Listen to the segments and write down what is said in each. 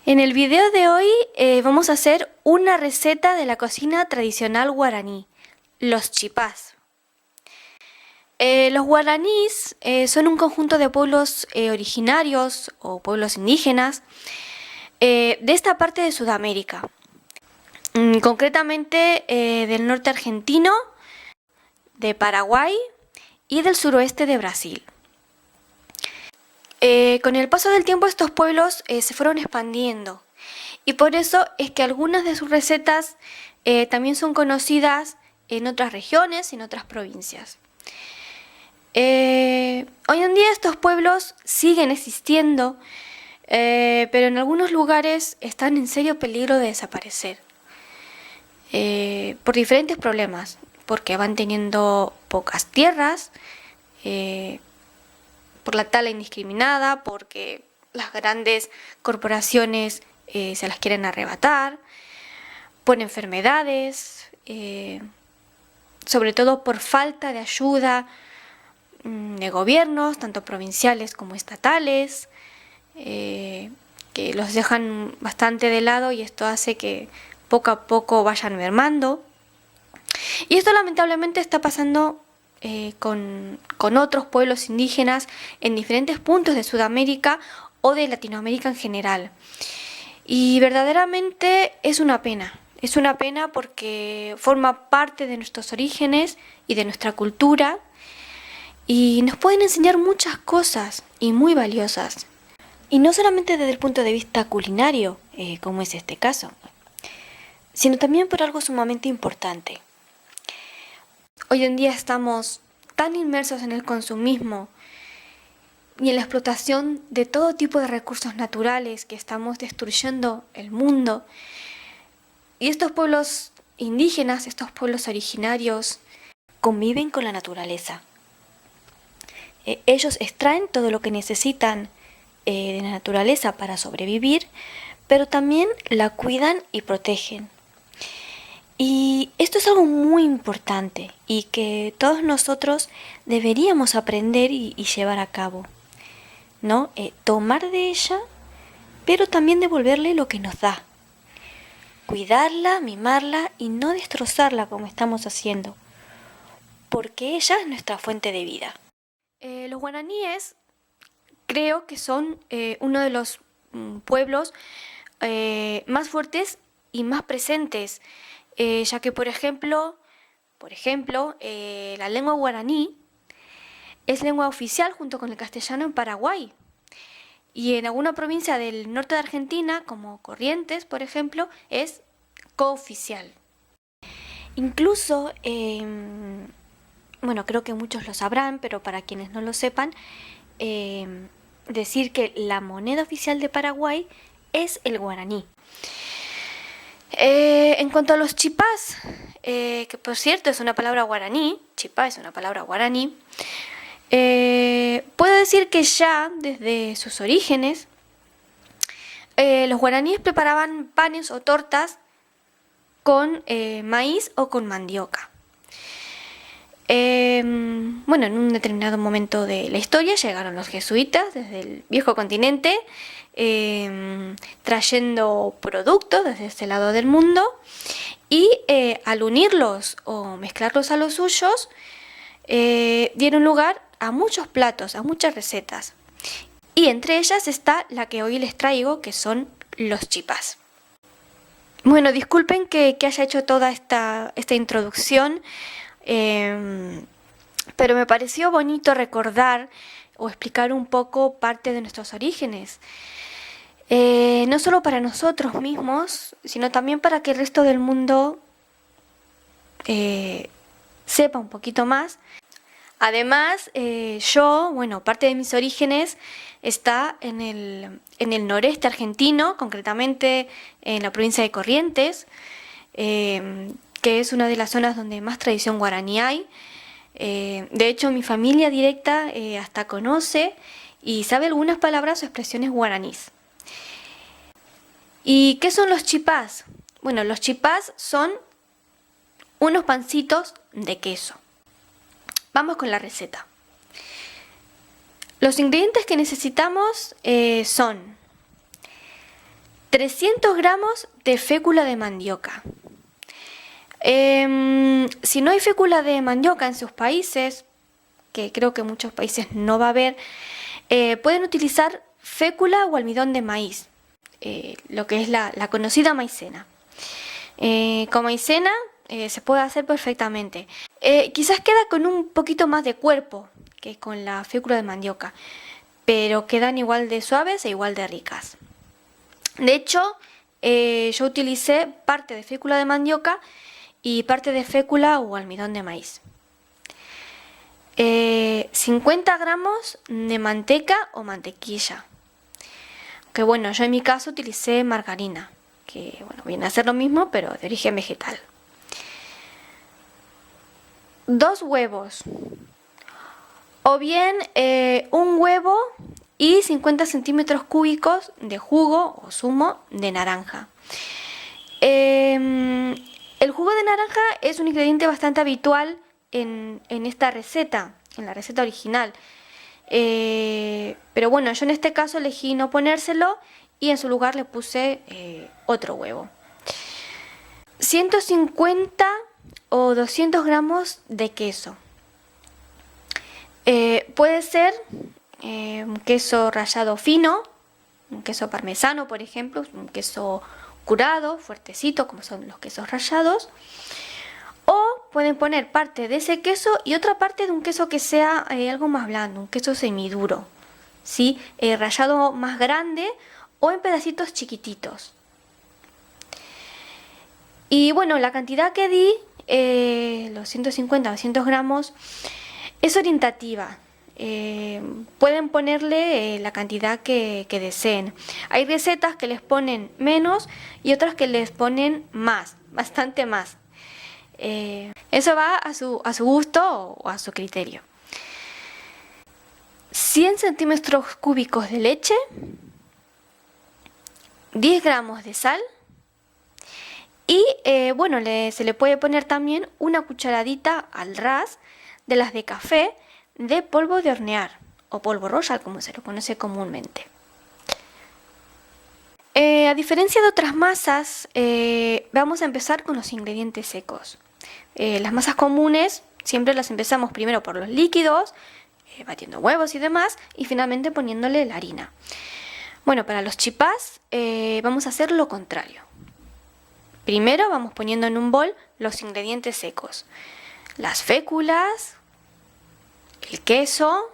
En el video de hoy vamos a hacer una receta de la cocina tradicional guaraní, los chipás. Los guaraníes son un conjunto de pueblos originarios o pueblos indígenas de esta parte de Sudamérica, concretamente del norte argentino, de Paraguay y del suroeste de Brasil. Con el paso del tiempo estos pueblos se fueron expandiendo y por eso es que algunas de sus recetas también son conocidas en otras regiones y en otras provincias. Hoy en día estos pueblos siguen existiendo, pero en algunos lugares están en serio peligro de desaparecer por diferentes problemas, porque van teniendo pocas tierras, por la tala indiscriminada, porque las grandes corporaciones se las quieren arrebatar, por enfermedades, sobre todo por falta de ayuda de gobiernos, tanto provinciales como estatales, que los dejan bastante de lado y esto hace que poco a poco vayan mermando. Y esto lamentablemente está pasando con otros pueblos indígenas en diferentes puntos de Sudamérica o de Latinoamérica en general. Y verdaderamente es una pena porque forma parte de nuestros orígenes y de nuestra cultura y nos pueden enseñar muchas cosas y muy valiosas. Y no solamente desde el punto de vista culinario, como es este caso, sino también por algo sumamente importante. Hoy en día estamos tan inmersos en el consumismo y en la explotación de todo tipo de recursos naturales que estamos destruyendo el mundo. Y estos pueblos indígenas, estos pueblos originarios, conviven con la naturaleza. Ellos extraen todo lo que necesitan de la naturaleza para sobrevivir, pero también la cuidan y protegen. Y esto es algo muy importante y que todos nosotros deberíamos aprender y llevar a cabo, ¿no? Tomar de ella, pero también devolverle lo que nos da. Cuidarla, mimarla y no destrozarla como estamos haciendo, porque ella es nuestra fuente de vida. Los guaraníes creo que son uno de los pueblos más fuertes y más presentes, ya que por ejemplo, la lengua guaraní es lengua oficial junto con el castellano en Paraguay. Y en alguna provincia del norte de Argentina, como Corrientes, por ejemplo, es cooficial. Incluso, creo que muchos lo sabrán, pero para quienes no lo sepan, decir que la moneda oficial de Paraguay es el guaraní. En cuanto a los chipás, que por cierto es una palabra guaraní, chipá es una palabra guaraní, puedo decir que ya desde sus orígenes los guaraníes preparaban panes o tortas con maíz o con mandioca. En un determinado momento de la historia llegaron los jesuitas desde el viejo continente, trayendo productos desde este lado del mundo y al unirlos o mezclarlos a los suyos dieron lugar a muchos platos, a muchas recetas, y entre ellas está la que hoy les traigo, que son los chipás. Bueno, disculpen que haya hecho toda esta introducción, pero me pareció bonito recordar o explicar un poco parte de nuestros orígenes, no solo para nosotros mismos, sino también para que el resto del mundo sepa un poquito más. Además, parte de mis orígenes está en el noreste argentino, concretamente en la provincia de Corrientes, que es una de las zonas donde más tradición guaraní hay. De hecho, mi familia directa hasta conoce y sabe algunas palabras o expresiones guaraníes. ¿Y qué son los chipás? Bueno, los chipás son unos pancitos de queso. Vamos con la receta. Los ingredientes que necesitamos son 300 gramos de fécula de mandioca. Si no hay fécula de mandioca en sus países, que creo que en muchos países no va a haber, pueden utilizar fécula o almidón de maíz, lo que es la conocida maicena. Con maicena se puede hacer perfectamente. Quizás queda con un poquito más de cuerpo que con la fécula de mandioca, pero quedan igual de suaves e igual de ricas. De hecho, yo utilicé parte de fécula de mandioca y parte de fécula o almidón de maíz. 50 gramos de manteca o mantequilla. Que bueno, yo en mi caso utilicé margarina, que bueno, viene a ser lo mismo pero de origen vegetal. 2 huevos. O bien un huevo y 50 centímetros cúbicos de jugo o zumo de naranja. El jugo de naranja es un ingrediente bastante habitual en esta receta, en la receta original. Pero bueno, yo en este caso elegí no ponérselo y en su lugar le puse otro huevo. 150 o 200 gramos de queso. Puede ser un queso rallado fino, un queso parmesano, por ejemplo, un queso curado, fuertecito, como son los quesos rallados. O pueden poner parte de ese queso y otra parte de un queso que sea algo más blando, un queso semiduro, ¿sí? Rallado más grande o en pedacitos chiquititos. Y bueno, la cantidad que di, los 150 o 200 gramos, es orientativa. Pueden ponerle la cantidad que deseen. Hay recetas que les ponen menos y otras que les ponen más, bastante más. Eso va a su gusto o a su criterio. 100 centímetros cúbicos de leche, 10 gramos de sal y bueno, se le puede poner también una cucharadita al ras de las de café de polvo de hornear o polvo royal, como se lo conoce comúnmente. A diferencia de otras masas, vamos a empezar con los ingredientes secos. Las masas comunes siempre las empezamos primero por los líquidos, batiendo huevos y demás, y finalmente poniéndole la harina. Bueno, para los chipás vamos a hacer lo contrario. Primero vamos poniendo en un bol los ingredientes secos, las féculas, el queso,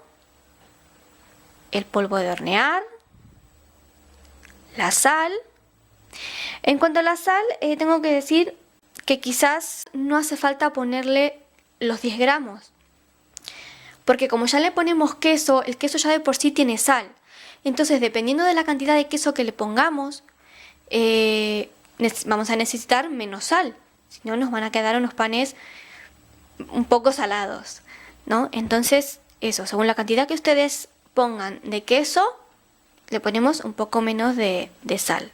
el polvo de hornear, la sal. En cuanto a la sal, tengo que decir que quizás no hace falta ponerle los 10 gramos. Porque como ya le ponemos queso, el queso ya de por sí tiene sal. Entonces, dependiendo de la cantidad de queso que le pongamos, vamos a necesitar menos sal. Si no, nos van a quedar unos panes un poco salados, ¿no? Entonces, eso, según la cantidad que ustedes pongan de queso, le ponemos un poco menos de sal.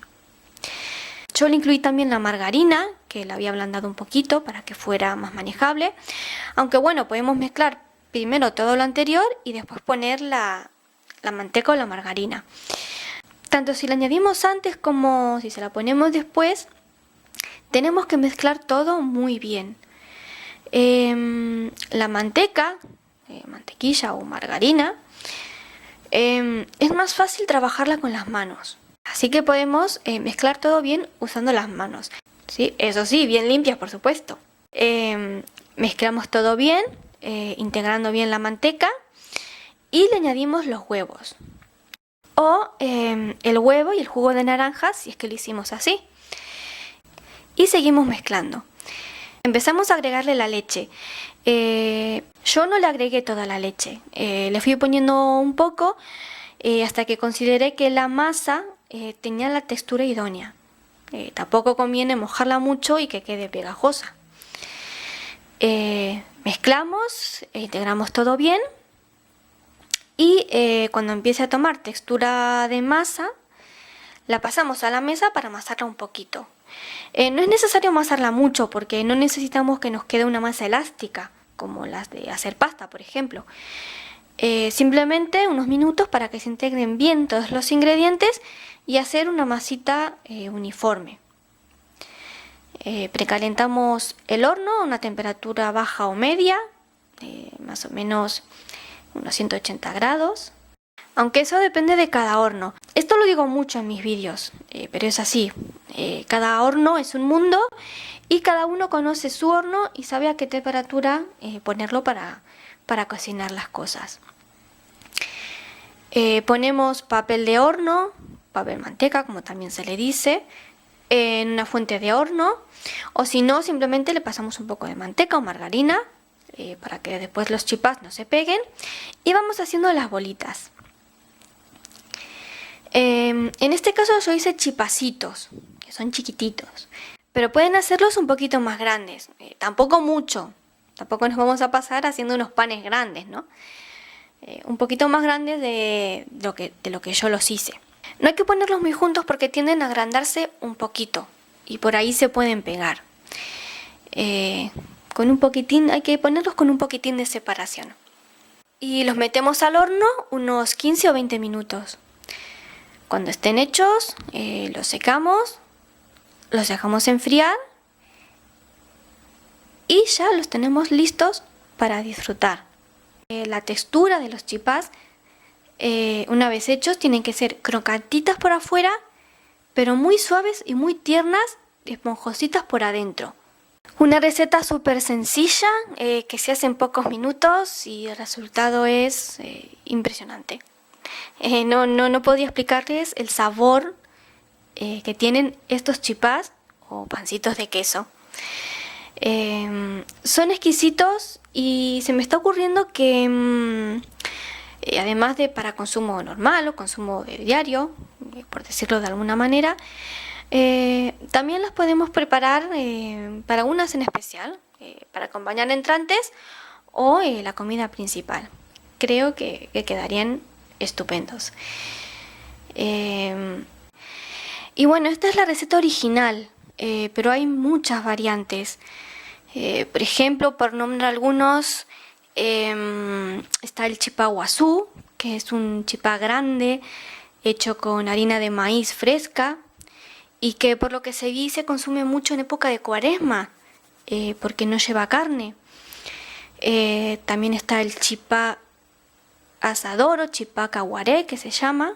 Yo le incluí también la margarina, que la había ablandado un poquito para que fuera más manejable. Aunque bueno, podemos mezclar primero todo lo anterior y después poner la manteca o la margarina. Tanto si la añadimos antes como si se la ponemos después, tenemos que mezclar todo muy bien. La manteca, mantequilla o margarina, es más fácil trabajarla con las manos. Así que podemos mezclar todo bien usando las manos, ¿sí? Eso sí, bien limpias, por supuesto. Mezclamos todo bien, integrando bien la manteca y le añadimos los huevos. O el huevo y el jugo de naranja, si es que lo hicimos así. Y seguimos mezclando. Empezamos a agregarle la leche. Yo no le agregué toda la leche. Le fui poniendo un poco hasta que consideré que la masa tenía la textura idónea. Tampoco conviene mojarla mucho y que quede pegajosa. Mezclamos, integramos todo bien y cuando empiece a tomar textura de masa, la pasamos a la mesa para amasarla un poquito. No es necesario amasarla mucho porque no necesitamos que nos quede una masa elástica como las de hacer pasta, por ejemplo. Simplemente unos minutos para que se integren bien todos los ingredientes y hacer una masita uniforme. Precalentamos el horno a una temperatura baja o media, más o menos unos 180 grados. Aunque eso depende de cada horno. Esto lo digo mucho en mis vídeos, pero es así. Cada horno es un mundo y cada uno conoce su horno y sabe a qué temperatura ponerlo para cocinar las cosas. Ponemos papel de horno, papel manteca, como también se le dice, en una fuente de horno, o si no, simplemente le pasamos un poco de manteca o margarina para que después los chipás no se peguen, y vamos haciendo las bolitas. En este caso yo hice chipacitos, que son chiquititos, pero pueden hacerlos un poquito más grandes, tampoco mucho, tampoco nos vamos a pasar haciendo unos panes grandes, ¿no? Un poquito más grandes de lo que yo los hice. No hay que ponerlos muy juntos porque tienden a agrandarse un poquito y por ahí se pueden pegar. Con un poquitín, hay que ponerlos con un poquitín de separación. Y los metemos al horno unos 15 o 20 minutos. Cuando estén hechos, los secamos, los dejamos enfriar y ya los tenemos listos para disfrutar. La textura de los chipás, una vez hechos, tienen que ser crocantitas por afuera, pero muy suaves y muy tiernas, esponjositas por adentro. Una receta súper sencilla que se hace en pocos minutos y el resultado es impresionante. No podía explicarles el sabor que tienen estos chipás o pancitos de queso. Son exquisitos y se me está ocurriendo que además de para consumo normal o consumo diario, por decirlo de alguna manera, también los podemos preparar para unas en especial, para acompañar entrantes o la comida principal. Creo que quedarían estupendos. Y bueno, esta es la receta original, pero hay muchas variantes. Por ejemplo, por nombrar algunos, está el chipá guazú, que es un chipá grande hecho con harina de maíz fresca y que por lo que se vi se consume mucho en época de Cuaresma, porque no lleva carne. También está el chipá asador o chipá caguaré, que se llama,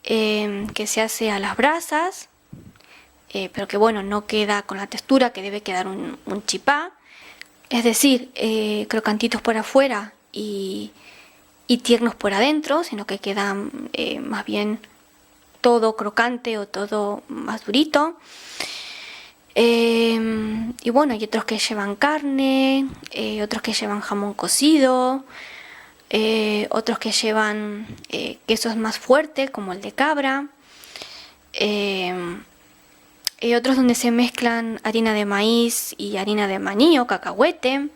que se hace a las brasas, pero que bueno, no queda con la textura que debe quedar un chipá, es decir, crocantitos por afuera y tiernos por adentro, sino que quedan más bien todo crocante o todo más durito. Y bueno, hay otros que llevan carne, otros que llevan jamón cocido, otros que llevan quesos más fuertes como el de cabra, otros donde se mezclan harina de maíz y harina de maní o cacahuete.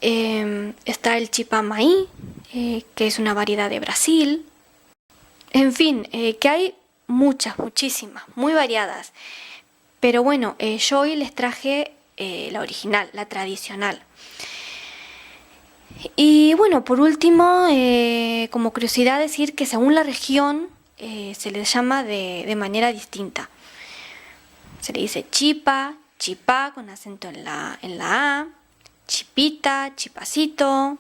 Está el chipá maí, que es una variedad de Brasil. En fin, que hay muchísimas, muy variadas. Pero bueno, yo hoy les traje la original, la tradicional. Y bueno, por último, como curiosidad decir que según la región se les llama de manera distinta. Se le dice chipa, chipá con acento en la A, chipita, chipacito,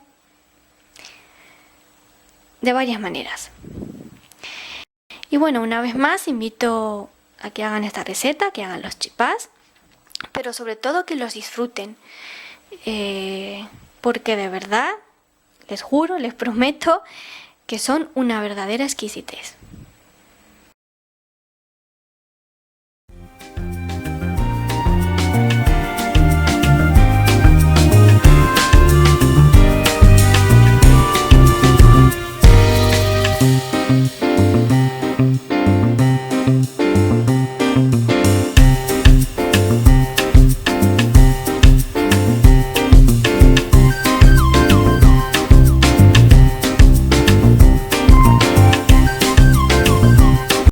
de varias maneras. Y bueno, una vez más invito a que hagan esta receta, que hagan los chipás, pero sobre todo que los disfruten, porque de verdad, les juro, les prometo que son una verdadera exquisitez.